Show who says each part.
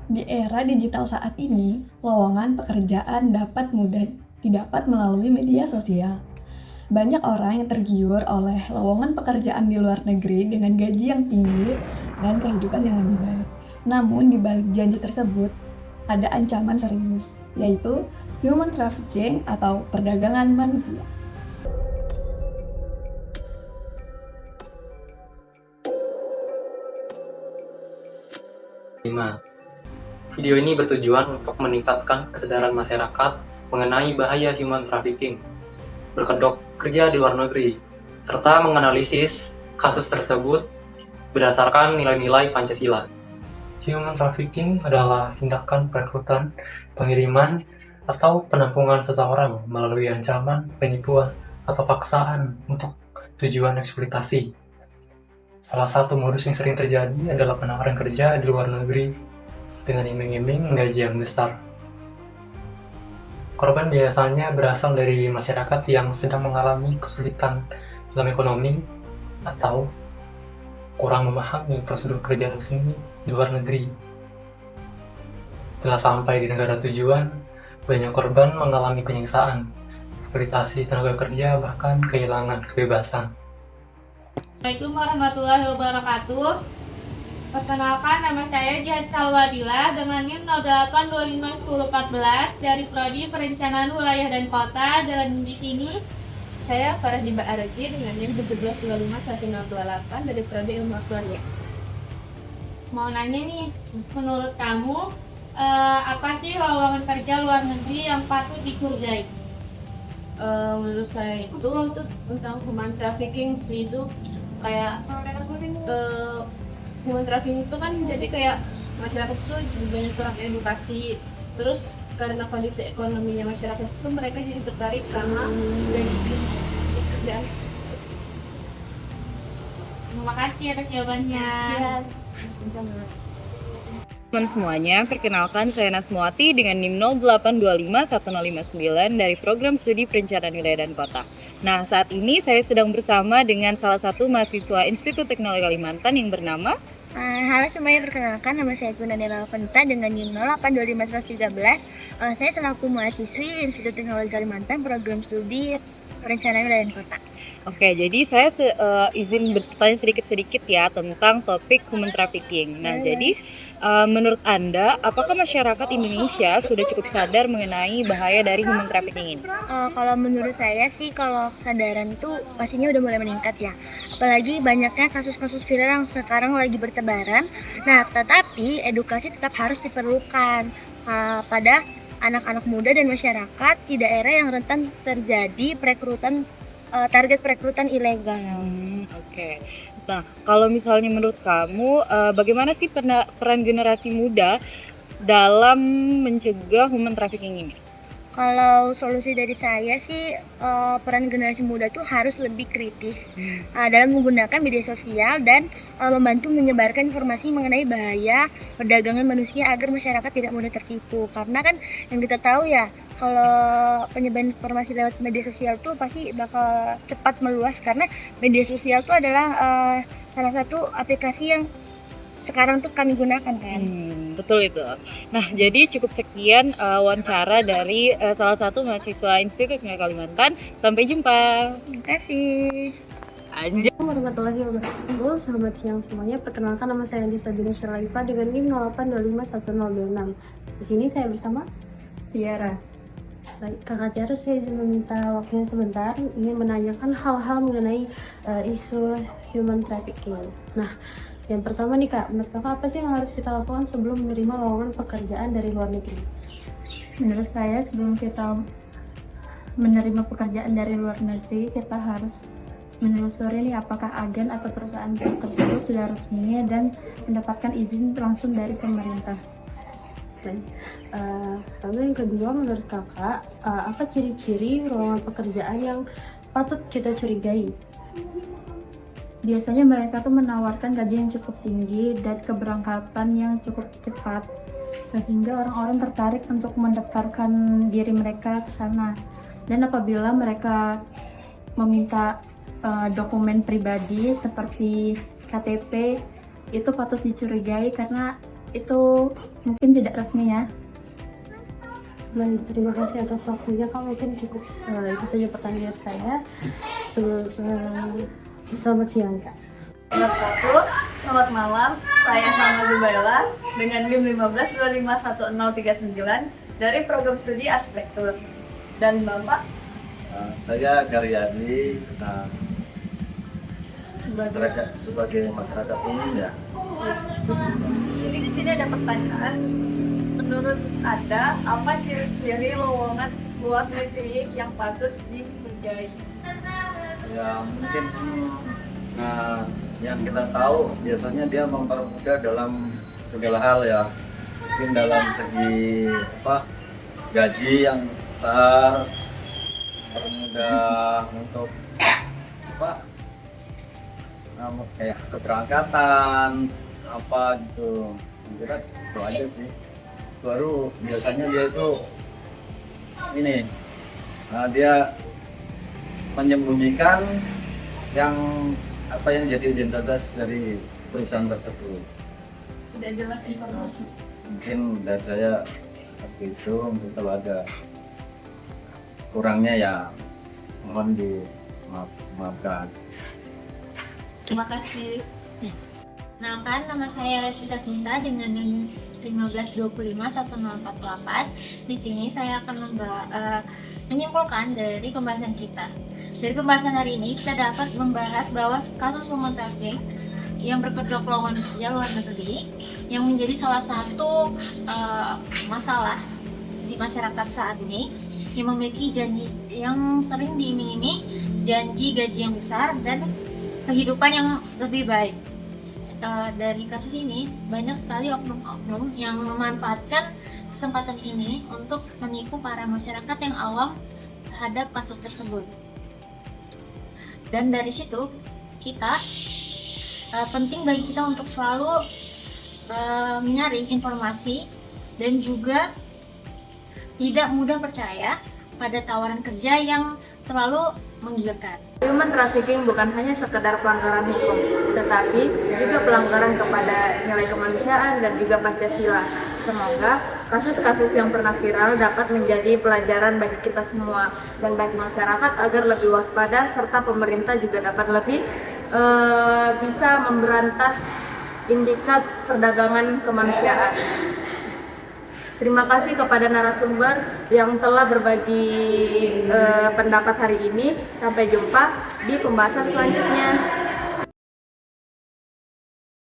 Speaker 1: Di era digital saat ini, lowongan pekerjaan dapat mudah didapat melalui media sosial. Banyak orang yang tergiur oleh lowongan pekerjaan di luar negeri dengan gaji yang tinggi dan kehidupan yang lebih baik. Namun, di balik janji tersebut, ada ancaman serius, yaitu human trafficking atau perdagangan manusia.
Speaker 2: Video ini bertujuan untuk meningkatkan kesadaran masyarakat mengenai bahaya human trafficking, berkedok kerja di luar negeri, serta menganalisis kasus tersebut berdasarkan nilai-nilai Pancasila. Human trafficking adalah tindakan perekrutan, pengiriman, atau penampungan seseorang melalui ancaman, penipuan, atau paksaan untuk tujuan eksploitasi. Salah satu modus yang sering terjadi adalah penawaran kerja di luar negeri dengan iming-iming gaji yang besar. Korban biasanya berasal dari masyarakat yang sedang mengalami kesulitan dalam ekonomi atau kurang memahami prosedur kerja resmi di luar negeri. Setelah sampai di negara tujuan, banyak korban mengalami penyiksaan, eksploitasi tenaga kerja, bahkan kehilangan kebebasan.
Speaker 3: Assalamualaikum warahmatullahi wabarakatuh. Perkenalkan, nama saya Jihan Salwadila dengan NIM 08251014 dari Prodi Perencanaan Wilayah dan Kota. Dan di sini saya Farah Arji dengan NIM 17251028 dari Prodi Ilmu Aktuaria. Mau nanya nih, menurut kamu apa sih lowongan kerja luar negeri yang patut dicurigai?
Speaker 4: Menurut saya itu tentang human trafficking sih, itu kayak human trafficking itu kan jadi kayak masyarakat itu banyak kurang edukasi, terus karena kondisi ekonominya masyarakat itu mereka jadi tertarik sama dan
Speaker 3: Terima kasih atas jawabannya.
Speaker 4: sama.
Speaker 5: Teman semuanya, perkenalkan saya Nasmuati dengan NIM 08251059 dari Program Studi Perencanaan Wilayah dan Kota. Nah, saat ini saya sedang bersama dengan salah satu mahasiswa Institut Teknologi Kalimantan yang bernama
Speaker 6: Halo semuanya, perkenalkan nama saya Gunanela Alventa dengan NIM 082513. Saya selaku mahasiswi Institut Teknologi Kalimantan Program Studi Perencanaan Wilayah dan Kota.
Speaker 5: Oke, jadi saya izin bertanya sedikit-sedikit ya tentang topik human trafficking. Nah, jadi menurut Anda, apakah masyarakat Indonesia sudah cukup sadar mengenai bahaya dari human trafficking ini?
Speaker 6: Kalau menurut saya sih, kalau kesadaran itu pastinya udah mulai meningkat ya. Apalagi banyaknya kasus-kasus viral yang sekarang lagi bertebaran. Nah, tetapi edukasi tetap harus diperlukan pada anak-anak muda dan masyarakat di daerah yang rentan terjadi target perekrutan ilegal.
Speaker 5: Oke. Nah, kalau misalnya menurut kamu, bagaimana sih peran generasi muda dalam mencegah human trafficking ini?
Speaker 6: Kalau solusi dari saya sih, peran generasi muda tuh harus lebih kritis dalam menggunakan media sosial dan membantu menyebarkan informasi mengenai bahaya perdagangan manusia agar masyarakat tidak mudah tertipu. Karena kan yang kita tahu ya, kalau penyebaran informasi lewat media sosial tuh pasti bakal cepat meluas, karena media sosial tuh adalah salah satu aplikasi yang sekarang tuh kami gunakan kan.
Speaker 5: Betul itu. Nah, jadi cukup sekian wawancara dari salah satu mahasiswa Institut Teknologi Kalimantan. Sampai jumpa.
Speaker 6: Terima kasih.
Speaker 5: Anjay.
Speaker 4: Warahmatullahi wabarakatuh. Selamat siang semuanya. Perkenalkan, nama saya Andi Sabina Syaraifa dengan NIM 08251026. Di sini saya bersama Tiara. Baik, Kakak Tiara, saya izin meminta waktunya sebentar, ingin menanyakan hal-hal mengenai isu human trafficking. Nah, yang pertama nih Kak, menurut Kakak apa sih yang harus kita lakukan sebelum menerima lowongan pekerjaan dari luar negeri?
Speaker 7: Menurut saya, sebelum kita menerima pekerjaan dari luar negeri, kita harus menelusuri nih apakah agen atau perusahaan tersebut sudah resmi dan mendapatkan izin langsung dari pemerintah.
Speaker 4: Baik. Lalu yang kedua, menurut Kakak, apa ciri-ciri lowongan pekerjaan yang patut kita curigai?
Speaker 7: Biasanya mereka tuh menawarkan gaji yang cukup tinggi dan keberangkatan yang cukup cepat, sehingga orang-orang tertarik untuk mendaftarkan diri mereka ke sana. Dan apabila mereka meminta dokumen pribadi seperti KTP, itu patut dicurigai karena itu mungkin tidak resmi ya.
Speaker 4: Baik, terima kasih atas waktunya Kak. Mungkin cukup itu saja pertanyaan saya. Selamat siang Kak.
Speaker 1: Selamat pagi, selamat malam. Saya Salma Zubaila dengan NIM 15251039 dari program studi arsitektur. Dan Bapak
Speaker 8: Saya Karyadi, sebagai masyarakat umum ya.
Speaker 1: Jadi di sini ada pertanyaan. Menurut Anda, apa ciri-ciri lowongan luar negeri yang patut dicurigai?
Speaker 8: Ya mungkin yang kita tahu biasanya dia mempermudah dalam segala hal ya. Mungkin dalam segi gaji yang besar, mempermudah untuk kayak keberangkatan gitu. Jelas itu aja sih. Baru biasanya dia itu dia menyembunyikan yang jadi identitas dari perusahaan tersebut.
Speaker 1: Tidak jelas informasi.
Speaker 8: Mungkin dari saya seperti itu. Mungkin kalau ada kurangnya ya mohon dimaafkan.
Speaker 1: Terima kasih.
Speaker 6: Kenalkan, nama saya Resi Sasminta dengan NIM 15251048. Di sini saya akan menyimpulkan dari pembahasan kita. Dari pembahasan hari ini kita dapat membahas bahwa kasus human trafficking yang berkedok lowongan kerja luar negeri yang menjadi salah satu masalah di masyarakat saat ini, yang memiliki janji yang sering diiming-iming, janji gaji yang besar dan kehidupan yang lebih baik. Dari kasus ini banyak sekali oknum-oknum yang memanfaatkan kesempatan ini untuk menipu para masyarakat yang awam terhadap kasus tersebut. Dan dari situ kita penting bagi kita untuk selalu menyaring informasi dan juga tidak mudah percaya pada tawaran kerja yang terlalu menggiurkan.
Speaker 1: Human trafficking bukan hanya sekedar pelanggaran hukum, tetapi juga pelanggaran kepada nilai kemanusiaan dan juga Pancasila. Semoga kasus-kasus yang pernah viral dapat menjadi pelajaran bagi kita semua dan bagi masyarakat agar lebih waspada, serta pemerintah juga dapat lebih bisa memberantas indikat perdagangan kemanusiaan. Terima kasih kepada narasumber yang telah berbagi pendapat hari ini. Sampai jumpa di pembahasan selanjutnya.